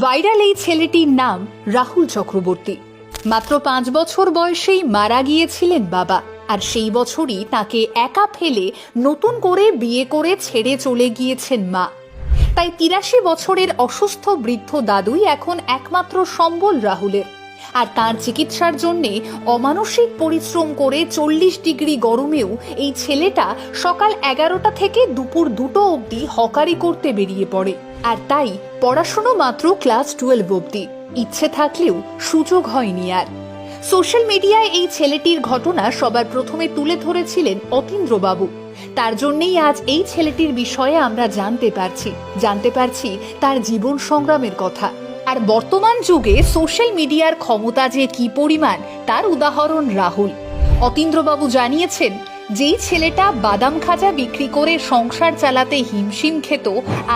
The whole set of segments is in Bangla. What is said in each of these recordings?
ভাইরাল এই ছেলেটির নাম রাহুল চক্রবর্তী। মাত্র 5 বছর বয়সেই মারা গিয়েছিলেন বাবা, আর সেই বছরই তাকে একা ফেলে নতুন করে বিয়ে করে ছেড়ে চলে গিয়েছেন মা। তাই 83 বছরের অসুস্থ বৃদ্ধ দাদুই এখন একমাত্র সম্বল রাহুলের। আর তার চিকিৎসার জন্যে অমানসিক পরিশ্রম করে 40 ডিগ্রি গরমেও এই ছেলেটা সকাল 11টা থেকে দুপুর 2টো অবধি হকারি করতে বেরিয়ে পড়ে। আর তাই পড়াশুনো মাত্র ক্লাস 12 অবধি, ইচ্ছে থাকলেও সুযোগ হয়নি আর। সোশ্যাল মিডিয়ায় এই ছেলেটির ঘটনা সবার প্রথমে তুলে ধরেছিলেন অতীন্দ্রবাবু। তার জন্যই আজ এই ছেলেটির বিষয়ে আমরা জানতে পারছি তার জীবন সংগ্রামের কথা। আর বর্তমান যুগে সোশ্যাল মিডিয়ার ক্ষমতা যে কি পরিমাণ তার উদাহরণ রাহুল। অতীন্দ্রবাবু জানিয়েছেন, যেই ছেলেটা বাদাম খাজা বিক্রি করে সংসার চালাতে হিমশিম খেত,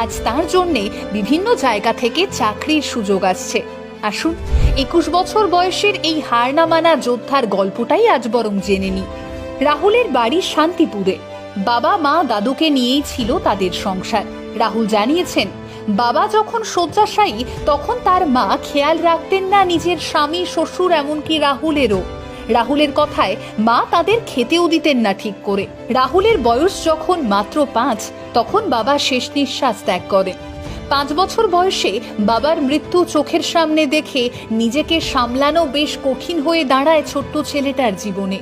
আজ তার জন্যে বিভিন্ন জায়গা থেকে চাকরির সুযোগ আসছে। আসুন 21 বছর বয়সের এই হার না মানা যোদ্ধার গল্পটাই আজ বরং জেনে নিই। রাহুলের বাড়ি শান্তিপুরে। বাবা মা দাদুকে নিয়েই ছিল তাদের সংসার। রাহুল জানিয়েছেন, বাবা যখন শয্যাশায়ী তখন তার মা খেয়াল রাখতেন না নিজের স্বামী, শ্বশুর, এমনকি রাহুলের কথায় মা তাদের খেতেও দিতেন না ঠিক করে। রাহুলের বয়স যখন মাত্র 5, তখন বাবা শেষ নিঃশ্বাস ত্যাগ করেন। 5 বছর বয়সে বাবার মৃত্যু চোখের সামনে দেখে নিজেকে সামলানো বেশ কঠিন হয়ে দাঁড়ায় ছোট্ট ছেলেটার জীবনে।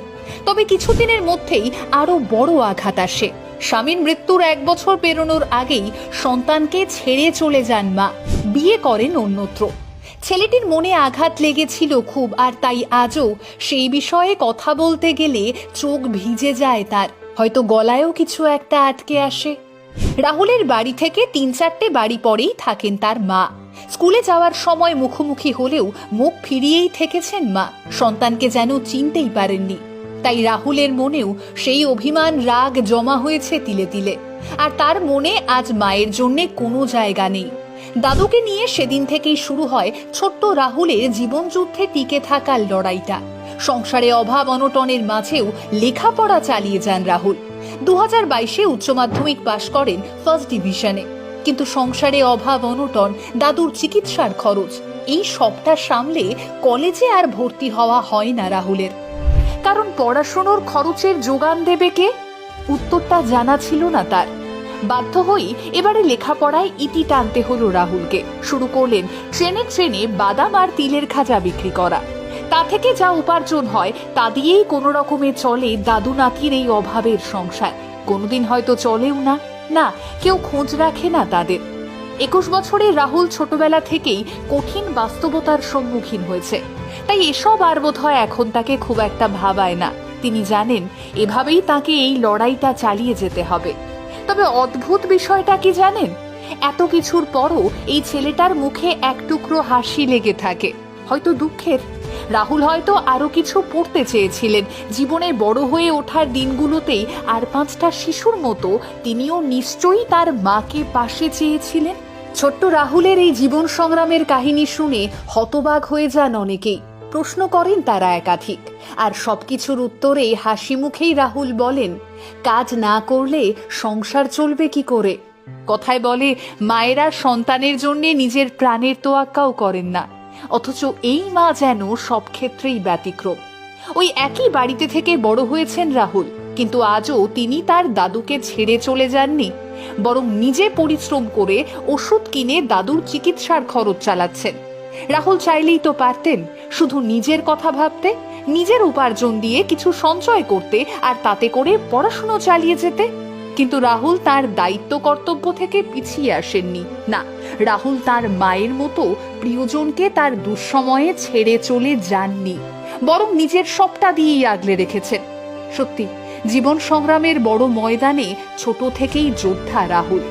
তবে কিছুদিনের মধ্যেই আরো বড় আঘাত আসে। স্বামীর মৃত্যুর 1 বছর পেরোনোর আগেই সন্তানকে ছেড়ে চলে যান মা, বিয়ে করেন অন্যত্র। ছেলেটির মনে আঘাত লেগেছিল খুব, আর তাই আজও সেই বিষয়ে কথা বলতে গেলে চোখ ভিজে যায় তার, হয়তো গলায়ও কিছু একটা আটকে আসে। রাহুলের বাড়ি থেকে 3-4টে বাড়ি পরেই থাকেন তার মা। স্কুলে যাওয়ার সময় মুখোমুখি হলেও মুখ ফিরিয়েই থেকেছেন মা, সন্তানকে যেন চিনতেই পারেননি। তাই রাহুলের মনেও সেই অভিমান, রাগ জমা হয়েছে তিলে তিলে। আর তার মনে আজ মায়ের জন্যে কোনো জায়গা নেই। দাদুকে নিয়ে সেদিন থেকেই শুরু হয় ছোট্ট রাহুলের জীবনযুদ্ধে টিকে থাকার লড়াইটা। সংসারে অভাব অনটনের মাঝেও লেখাপড়া চালিয়ে যান রাহুল। 2022-এ উচ্চ মাধ্যমিক পাশ করেন ফার্স্ট ডিভিশনে। কিন্তু সংসারে অভাব অনটন, দাদুর চিকিৎসার খরচ, এই সবটা সামলে কলেজে আর ভর্তি হওয়া হয় না রাহুলের। কারণ পড়াশোনার খরচের যোগান দেবে কে? উত্তরটা জানা ছিল না তার। বাধ্য হয়ে এবারে লেখাপড়ায় ইতি টানতে হলো রাহুলকে। শুরু করলেন ট্রেনে বাদাম আর তিলের খাজা বিক্রি করা। তা থেকে যা উপার্জন হয় তা দিয়েই কোনো রকমে চলে দাদু নাতির এই অভাবের সংসার। কোনোদিন হয়তো চলেও না, কেউ খোঁজ রাখে না তাদের। 21 বছরের রাহুল ছোটবেলা থেকেই কঠিন বাস্তবতার সম্মুখীন হয়েছে। তাই এসব আর বোধহয় এখন তাকে খুব একটা ভাবায় না। তিনি জানেন এভাবেই তাকে এই লড়াইটা চালিয়ে যেতে হবে। তবে অদ্ভুত বিষয়টা কি জানেন? এত কিছুর পরও এই ছেলেটার মুখে এক টুকরো হাসি লেগে থাকে, হয়তো দুঃখের। রাহুল হয়তো আরো কিছু পড়তে চেয়েছিলেন জীবনে, বড় হয়ে ওঠার দিনগুলোতেই আর 5টা শিশুর মতো তিনিও নিশ্চয়ই তার মাকে পাশে চেয়েছিলেন। ছোট্ট রাহুলের এই জীবন সংগ্রামের কাহিনী শুনে হতবাক হয়ে যান অনেকেই। প্রশ্ন করেন তারা একাধিক, আর সবকিছুর উত্তরে হাসি মুখেই রাহুল বলেন, কাজ না করলে সংসার চলবে কি করে? কথায় বলে, মায়েরা সন্তানের জন্য নিজের প্রাণের তোয়াক্কাও করেন না, অথচ এই মা যেন সব ক্ষেত্রেই ব্যতিক্রম। ওই একই বাড়িতে থেকে বড় হয়েছেন রাহুল, কিন্তু আজও তিনি তার দাদুকে ছেড়ে চলে যাননি, বরং নিজে পরিশ্রম করে ওষুধ কিনে দাদুর চিকিৎসার খরচ চালাচ্ছেন। রাহুল চাইলেই তো পারতেন শুধু নিজের কথা ভাবতে, নিজের উপার্জন দিয়ে কিছু সঞ্চয় করতে, আর তাতে করে পড়াশুনো চালিয়ে যেতে। কিন্তু রাহুল তার দায়িত্ব কর্তব্য থেকে পিছিয়ে আসেননি। না, রাহুল তার মায়ের মতো প্রিয়জনকে তার দুঃসময়ে ছেড়ে চলে যাননি, বরং নিজের সবটা দিয়েই আগলে রেখেছেন। সত্যি জীবন সংগ্রামের বড় ময়দানে ছোট থেকেই যোদ্ধা রাহুল।